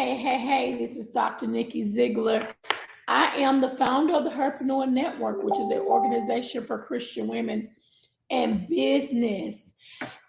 Hey, this is Dr.Nikki Zeigler. I am the founder of the Herpreneur Network, which is an organization for Christian women and business.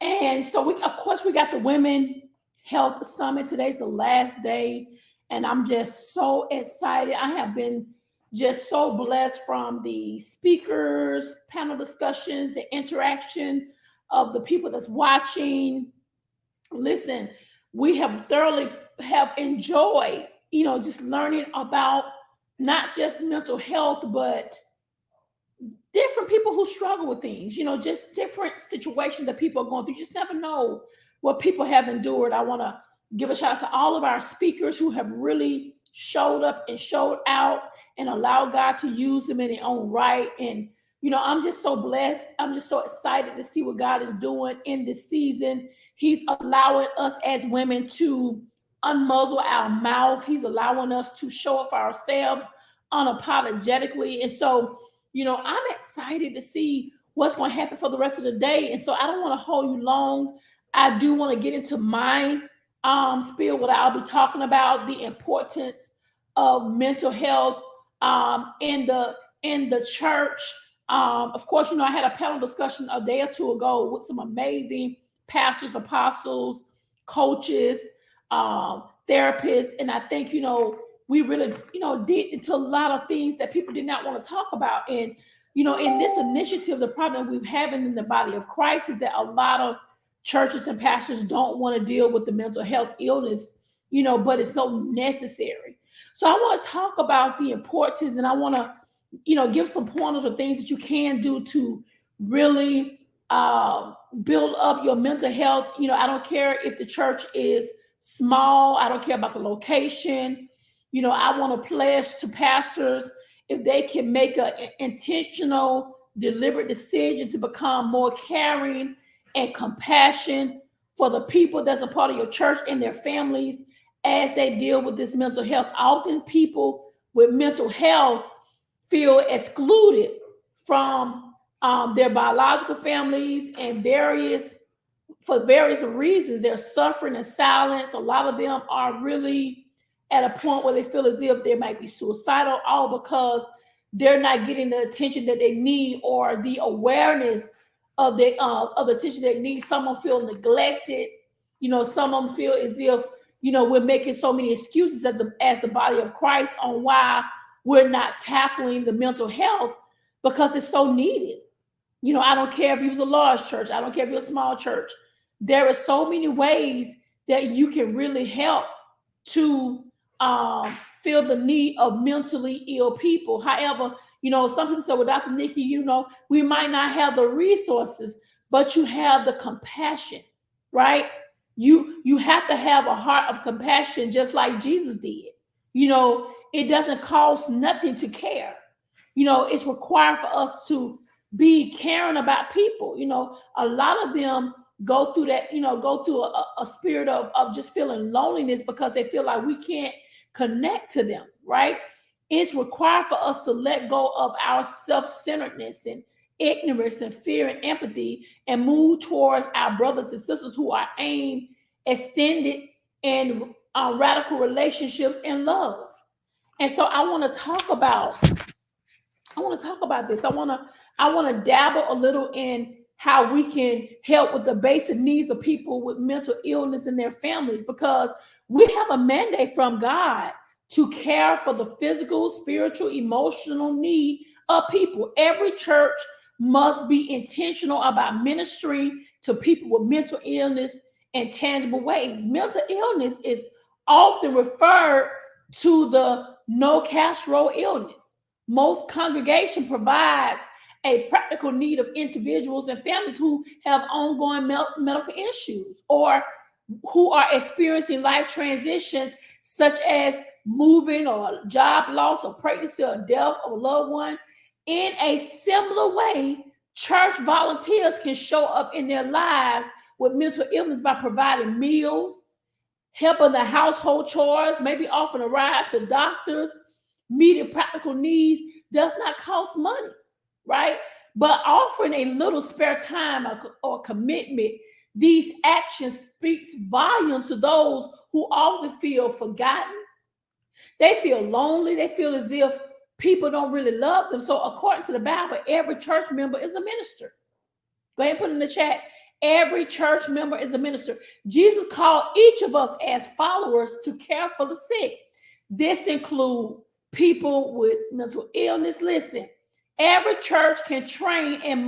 And so of course, we got the Women Health Summit. Today's the last day, and I'm just so excited. I have been just so blessed from the speakers, panel discussions, the interaction of the people that's watching. Listen, we have thoroughly have enjoyed, just learning about not just mental health, but different people who struggle with things, just different situations that people are going through. You just never know what people have endured. I want to give a shout out to all of our speakers who have really showed up and showed out and allowed God to use them in their own right. And, I'm just so blessed. I'm just so excited to see what God is doing in this season. He's allowing us as women to unmuzzle our mouth. He's allowing us to show up for ourselves unapologetically. And so, I'm excited to see what's going to happen for the rest of the day. And so I don't want to hold you long. I do want to get into my spiel, what I'll be talking about, the importance of mental health in the church. Of course, I had a panel discussion a day or two ago with some amazing pastors, apostles, coaches, therapists. And I think, we really, did into a lot of things that people did not want to talk about. And, in this initiative, the problem we're having in the body of Christ is that a lot of churches and pastors don't want to deal with the mental health illness, but it's so necessary. So I want to talk about the importance, and I want to, give some pointers or things that you can do to really build up your mental health. I don't care if the church is small. I don't care about the location. I want to pledge to pastors if they can make an intentional, deliberate decision to become more caring and compassion for the people that's a part of your church and their families as they deal with this mental health. Often people with mental health feel excluded from their biological families, and for various reasons, they're suffering in silence. A lot of them are really at a point where they feel as if they might be suicidal, all because they're not getting the attention that they need or the awareness of the attention they need. Some of them feel neglected. Some of them feel as if, we're making so many excuses as the body of Christ on why we're not tackling the mental health, because it's so needed. I don't care if you was a large church. I don't care if you're a small church. There are so many ways that you can really help to feel the need of mentally ill people. However, some people say, well, Dr. Nikki, we might not have the resources, but you have the compassion, right? You have to have a heart of compassion, just like Jesus did. It doesn't cost nothing to care. It's required for us to be caring about people. A lot of them go through that, go through a spirit of just feeling loneliness because they feel like we can't connect to them, right? It's required for us to let go of our self-centeredness and ignorance and fear and empathy and move towards our brothers and sisters who are aimed, extended, and radical relationships in love. And so I want to talk about this. I want to dabble a little in how we can help with the basic needs of people with mental illness and their families, because we have a mandate from God to care for the physical, spiritual, emotional need of people. Every church must be intentional about ministering to people with mental illness in tangible ways. Mental illness is often referred to the no cash row illness. Most congregation provides a practical need of individuals and families who have ongoing medical issues or who are experiencing life transitions such as moving or job loss or pregnancy or death of a loved one. In a similar way, church volunteers can show up in their lives with mental illness by providing meals, helping the household chores, maybe offering a ride to doctors. Meeting practical needs does not cost money, right? But offering a little spare time or commitment These actions speaks volumes to those who often feel forgotten. They feel lonely. They feel as if people don't really love them. So according to the Bible, every church member is a minister. Go ahead and put in the chat. Every church member is a minister. Jesus called each of us as followers to care for the sick. This includes people with mental illness. Listen, every church can train and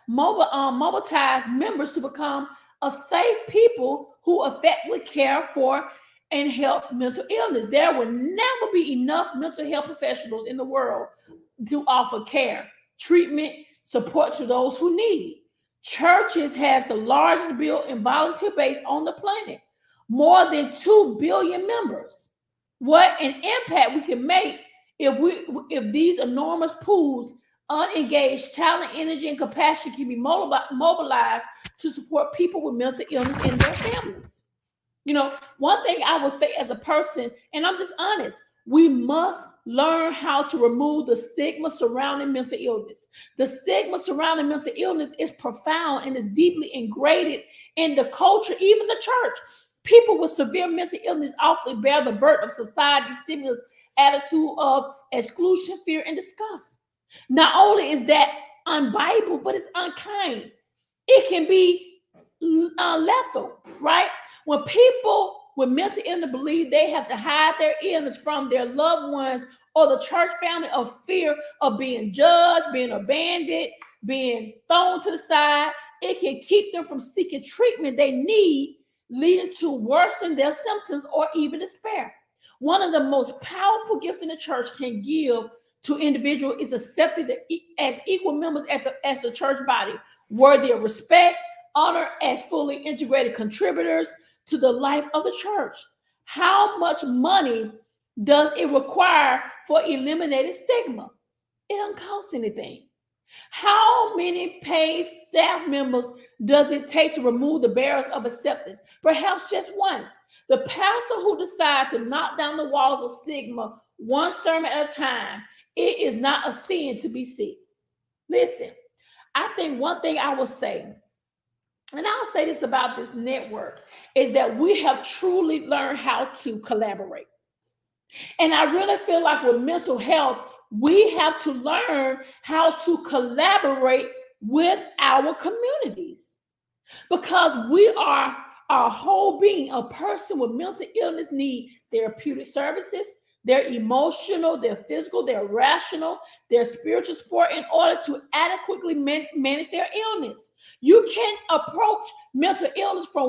mobilize members to become a safe people who effectively care for and help mental illness. There will never be enough mental health professionals in the world to offer care, treatment, support to those who need. Churches has the largest built-in volunteer base on the planet, more than 2 billion members. What an impact we can make if these enormous pools, unengaged talent, energy, and compassion can be mobilized to support people with mental illness and their families. You know, one thing I will say as a person, and I'm just honest, we must learn how to remove the stigma surrounding mental illness. The stigma surrounding mental illness is profound and is deeply ingrained in the culture, even the church. People with severe mental illness often bear the burden of society's stimulus attitude of exclusion, fear, and disgust. Not only is that unbiblical, but it's unkind. It can be lethal, right? When people with mental illness believe they have to hide their illness from their loved ones or the church family of fear of being judged, being abandoned, being thrown to the side, it can keep them from seeking treatment they need, leading to worsen their symptoms or even despair. One of the most powerful gifts in the church can give to individuals is accepted as equal members as the church body, worthy of respect, honor as fully integrated contributors to the life of the church. How much money does it require for eliminating stigma? It doesn't cost anything. How many paid staff members does it take to remove the barriers of acceptance? Perhaps just one. The pastor who decides to knock down the walls of stigma one sermon at a time, it is not a sin to be sick. Listen, I think one thing I will say, and I'll say this about this network, is that we have truly learned how to collaborate. And I really feel like with mental health, we have to learn how to collaborate with our communities, because we are our whole being. A person with mental illness need therapeutic services, their emotional, their physical, their rational, their spiritual support in order to adequately manage their illness. You can't approach mental illness for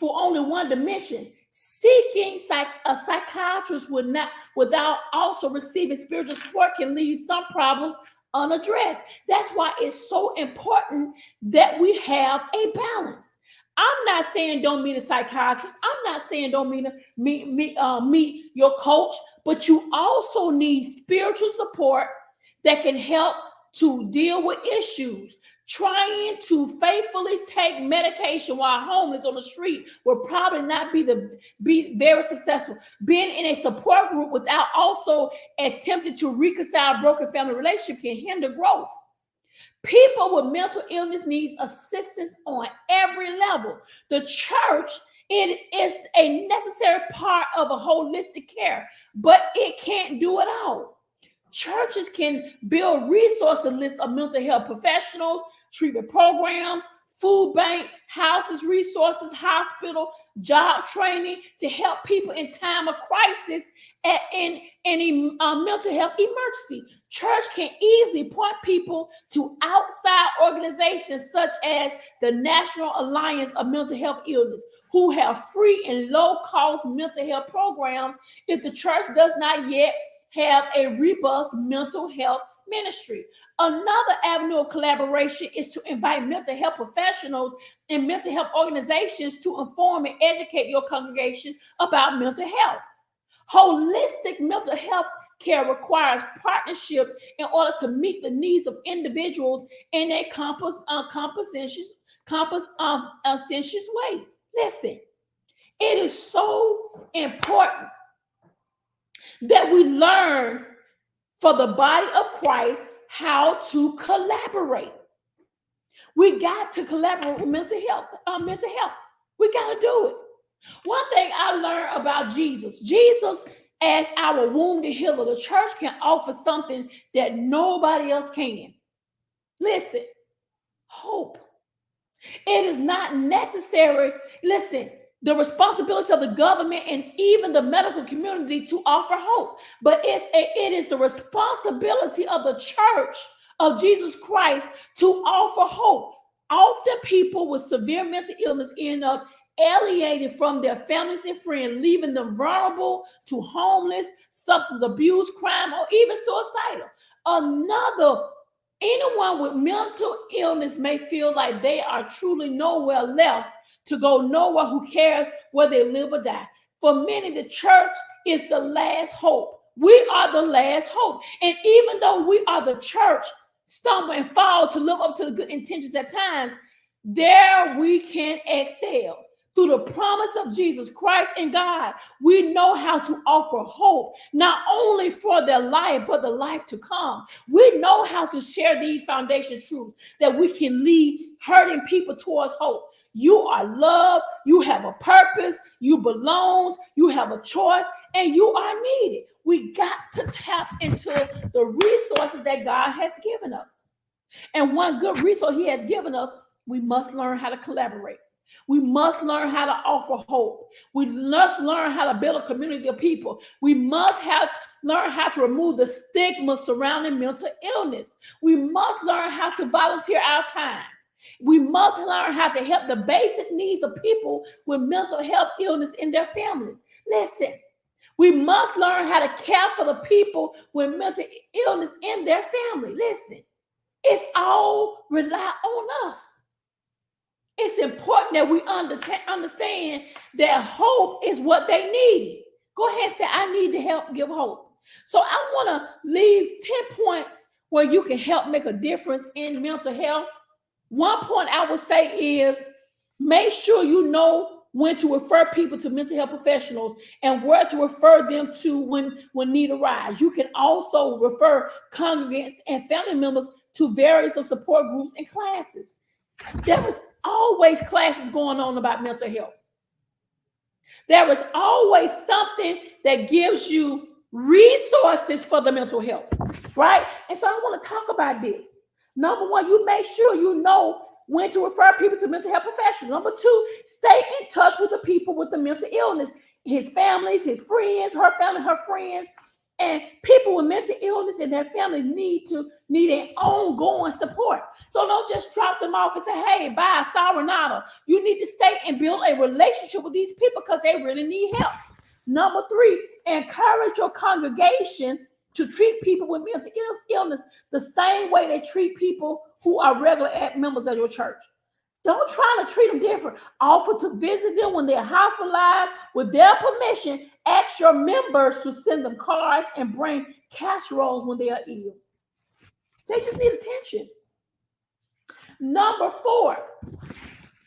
only one dimension. Seeking a psychiatrist without also receiving spiritual support can leave some problems unaddressed. That's why it's so important that we have a balance. I'm not saying don't meet a psychiatrist. I'm not saying don't meet your coach, but you also need spiritual support that can help to deal with issues. Trying to faithfully take medication while homeless on the street will probably not be very successful. Being in a support group without also attempting to reconcile broken family relationship can hinder growth. People with mental illness needs assistance on every level. The church, it is a necessary part of a holistic care, but it can't do it all. Churches can build resources lists of mental health professionals, treatment programs, food bank, houses, resources, hospital, job training to help people in time of crisis and in any mental health emergency. Church can easily point people to outside organizations such as the National Alliance of Mental Health Illness, who have free and low-cost mental health programs if the church does not yet have a robust mental health ministry. Another avenue of collaboration is to invite mental health professionals and mental health organizations to inform and educate your congregation about mental health. Holistic mental health care requires partnerships in order to meet the needs of individuals in a conscientious way. Listen, it is so important that we learn for the body of Christ how to collaborate. We got to collaborate with mental health. We got to do it. One thing I learned about Jesus, as our wounded healer, the church can offer something that nobody else can. Listen, hope. It is not necessary. Listen, the responsibility of the government and even the medical community to offer hope, but it is the responsibility of the church of Jesus Christ to offer hope. Often people with severe mental illness end up alienated from their families and friends, leaving them vulnerable to homeless, substance abuse, crime, or even suicidal. Anyone with mental illness may feel like they are truly nowhere left to go, nowhere. Who cares where they live or die? For many, the church is the last hope. We are the last hope. And even though we are the church, stumble and fall to live up to the good intentions at times, there we can excel. Through the promise of Jesus Christ and God, we know how to offer hope, not only for their life, but the life to come. We know how to share these foundation truths that we can lead hurting people towards hope. You are loved, you have a purpose, you belong, you have a choice, and you are needed. We got to tap into the resources that God has given us. And one good resource He has given us, we must learn how to collaborate. We must learn how to offer hope. We must learn how to build a community of people. We must learn how to remove the stigma surrounding mental illness. We must learn how to volunteer our time. We must learn how to help the basic needs of people with mental health illness in their families. Listen, we must learn how to care for the people with mental illness in their family. Listen, it's all rely on us. It's important that we understand that hope is what they need. Go ahead and say, I need to help give hope. So I want to leave 10 points where you can help make a difference in mental health. One point I would say is make sure you know when to refer people to mental health professionals and where to refer them to when need arise. You can also refer congregants and family members to various support groups and classes. There is always classes going on about mental health. There is always something that gives you resources for the mental health, right? And so I want to talk about this. Number one, you make sure you know when to refer people to mental health professionals. Number two, stay in touch with the people with the mental illness, his families, his friends, her family, her friends. And people with mental illness and their families need an ongoing support. So don't just drop them off and say, hey, bye, sayonara. You need to stay and build a relationship with these people because they really need help. Number three, encourage your congregation to treat people with mental illness the same way they treat people who are regular members of your church. Don't try to treat them different. Offer to visit them when they're hospitalized. With their permission, ask your members to send them cards and bring casseroles when they are ill. They just need attention. Number four,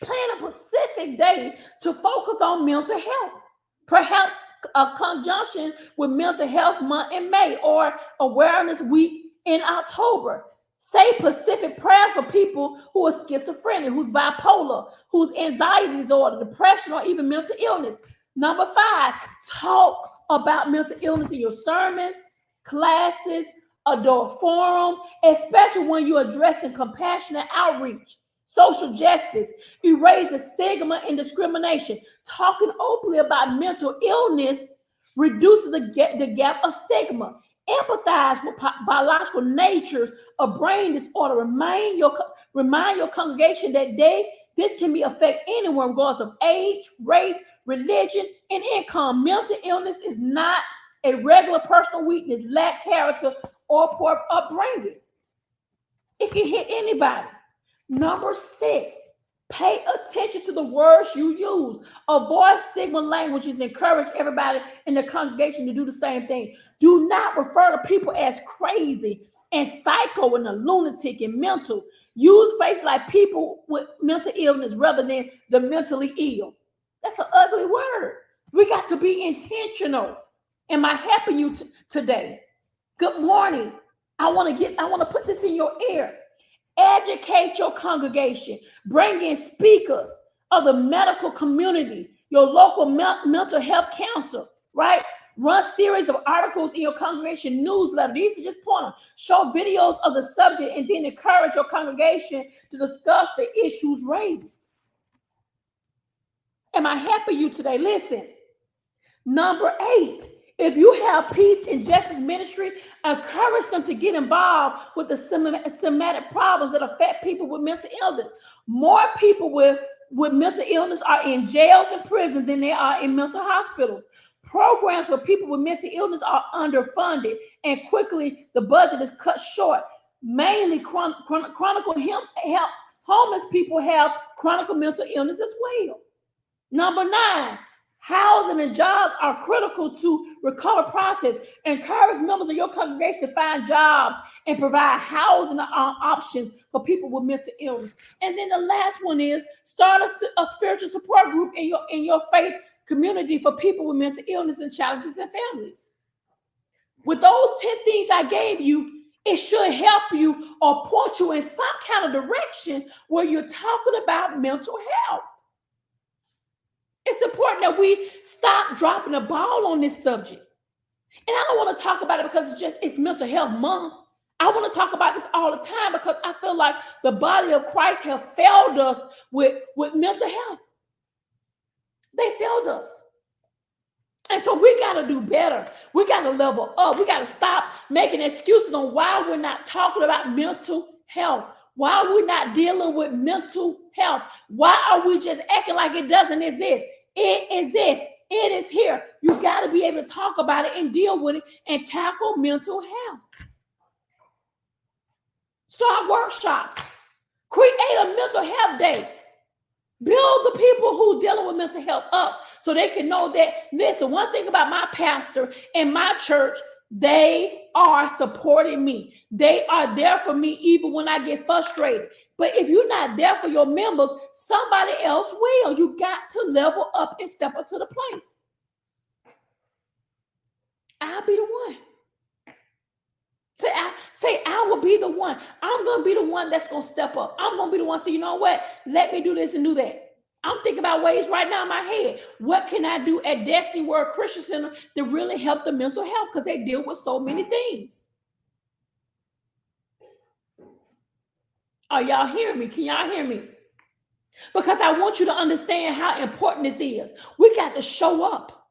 plan a specific day to focus on mental health. Perhaps a conjunction with Mental Health Month in May or Awareness Week in October. Say specific prayers for people who are schizophrenic, who's bipolar, who's anxiety disorder, depression, or even mental illness. Number five, talk about mental illness in your sermons, classes, adult forums, especially when you're addressing compassionate outreach, social justice, erasing stigma and discrimination. Talking openly about mental illness reduces the gap of stigma. Empathize with biological natures of brain disorder. Remind your congregation that this can affect anyone regardless of age, race, religion, and income. Mental illness is not a regular personal weakness, lack character, or poor upbringing. It can hit anybody. Number six, pay attention to the words you use. Avoid stigma languages. Encourage everybody in the congregation to do the same thing. Do not refer to people as crazy and psycho and a lunatic and mental. Use phrases like people with mental illness rather than the mentally ill. That's an ugly word. We got to be intentional. Am I helping you today? Good morning. I want to put this in your ear. Educate your congregation. Bring in speakers of the medical community, your local mental health counselor, right? Run series of articles in your congregation newsletter. These are just pointers. Show videos of the subject and then encourage your congregation to discuss the issues raised. Am I helping you today? Listen. Number 8, if you have peace and justice ministry, encourage them to get involved with the systematic problems that affect people with mental illness. More people with mental illness are in jails and prisons than they are in mental hospitals. Programs for people with mental illness are underfunded, and quickly the budget is cut short. Mainly chronic health, homeless people have chronic mental illness as well. Number 9, housing and jobs are critical to recovery process. Encourage members of your congregation to find jobs and provide housing options for people with mental illness. And then the last one is start a spiritual support group in your faith community for people with mental illness and challenges and families. With those 10 things I gave you, it should help you or point you in some kind of direction where you're talking about mental health. It's important that we stop dropping the ball on this subject. And I don't want to talk about it because it's mental health month. I want to talk about this all the time because I feel like the body of Christ have failed us with mental health. They failed us. And so we got to do better. We got to level up. We got to stop making excuses on why we're not talking about mental health. Why are we not dealing with mental health? Why are we just acting like it doesn't exist? It exists. It is here. You got to be able to talk about it and deal with it and tackle mental health. Start workshops. Create a mental health day. Build the people who are dealing with mental health up so they can know that, listen, one thing about my pastor and my church, they are supporting me. They are there for me even when I get frustrated. But if you're not there for your members, somebody else will. You got to level up and step up to the plate. I'll be the one. Say, I will be the one. I'm going to be the one that's going to step up. I'm going to be the one to say, you know what? Let me do this and do that. I'm thinking about ways right now in my head. What can I do at Destiny World Christian Center to really help the mental health? Because they deal with so many things. Are y'all hearing me? Can y'all hear me? Because I want you to understand how important this is. We got to show up.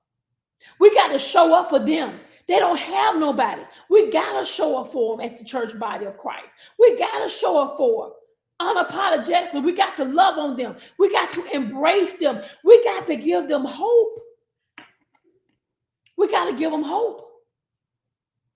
We got to show up for them. They don't have nobody. We got to show up for them as the church body of Christ. We got to show up for them unapologetically. We got to love on them. We got to embrace them. We got to give them hope. We got to give them hope.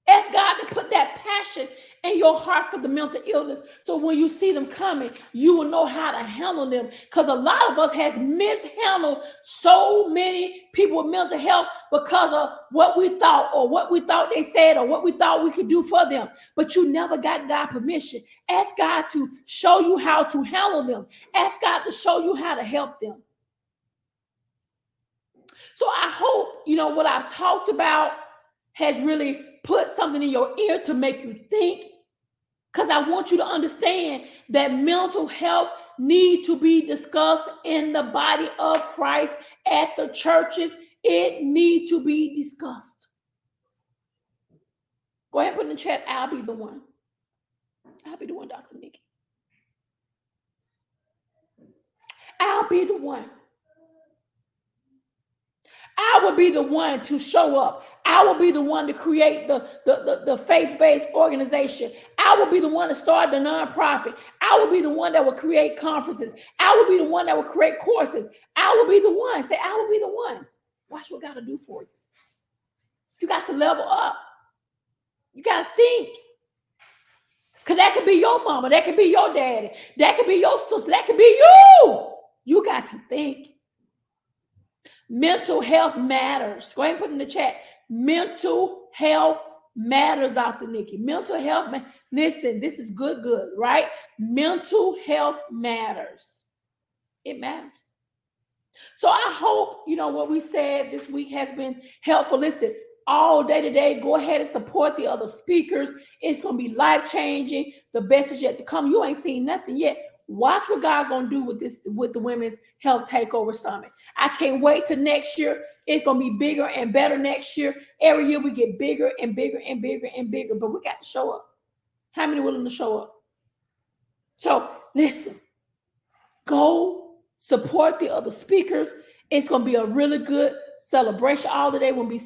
Ask God to put that passion in your heart for the mental illness. So when you see them coming, you will know how to handle them. Because a lot of us has mishandled so many people with mental health because of what we thought or what we thought they said or what we thought we could do for them. But you never got God permission. Ask God to show you how to handle them. Ask God to show you how to help them. So I hope, what I've talked about has really put something in your ear to make you think, because I want you to understand that mental health needs to be discussed in the body of Christ at the churches. It needs to be discussed. Go ahead and put in the chat, I'll be the one. I'll be the one, Dr. Nikki. I'll be the one. I will be the one to show up. I will be the one to create the faith-based organization. I will be the one to start the nonprofit. I will be the one that will create conferences. I will be the one that will create courses. I will be the one. Say, I will be the one. Watch what God will do for you. You got to level up. You got to think. Because that could be your mama. That could be your daddy. That could be your sister. That could be you. You got to think. Mental health matters. Go ahead and put in the chat. Mental health matters, Dr. Nikki. Mental health, listen, this is good, right? Mental health matters. It matters. So I hope, what we said this week has been helpful. Listen, all day today. Go ahead and support the other speakers. It's going to be life-changing. The best is yet to come. You ain't seen nothing yet. Watch what God going to do with this, with the Women's Health Takeover Summit. I can't wait till next year. It's going to be bigger and better next year. Every year we get bigger and bigger and bigger and bigger, but we got to show up. How many willing to show up? So listen, go support the other speakers. It's going to be a really good celebration all the day when we,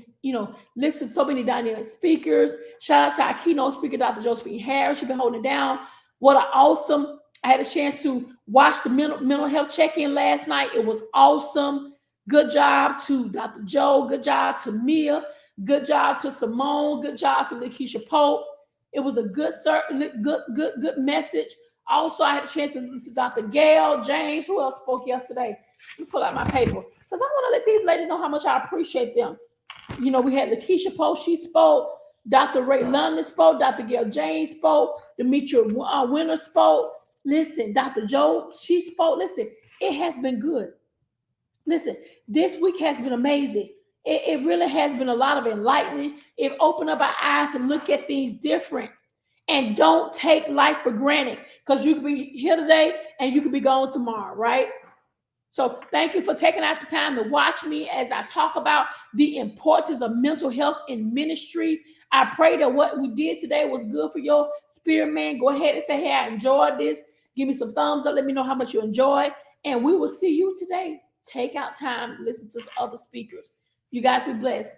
listen to so many dynamic speakers. Shout out to our keynote speaker, Dr. Josephine Harris. She's been holding it down. What an awesome. I had a chance to watch the mental health check-in last night. It was awesome. Good job to Dr. Joe. Good job to Mia. Good job to Simone. Good job to Lakeisha Pope. It was a good message. Also, I had a chance to listen to Dr. Gail James. Who else spoke yesterday? Let me pull out my paper because I want to let these ladies know how much I appreciate them. We had Lakeisha Pope. She spoke. Dr. Ray London spoke. Dr. Gail James spoke. Demetria Winter spoke. Listen, Dr. Joe, she spoke. Listen, it has been good. Listen, this week has been amazing. It really has been a lot of enlightenment. It opened up our eyes to look at things different. And don't take life for granted, because you could be here today and you could be gone tomorrow, right? So thank you for taking out the time to watch me as I talk about the importance of mental health in ministry. I pray that what we did today was good for your spirit, man. Go ahead and say, hey, I enjoyed this. Give me some thumbs up. Let me know how much you enjoy. And we will see you today. Take out time to listen to other speakers. You guys be blessed.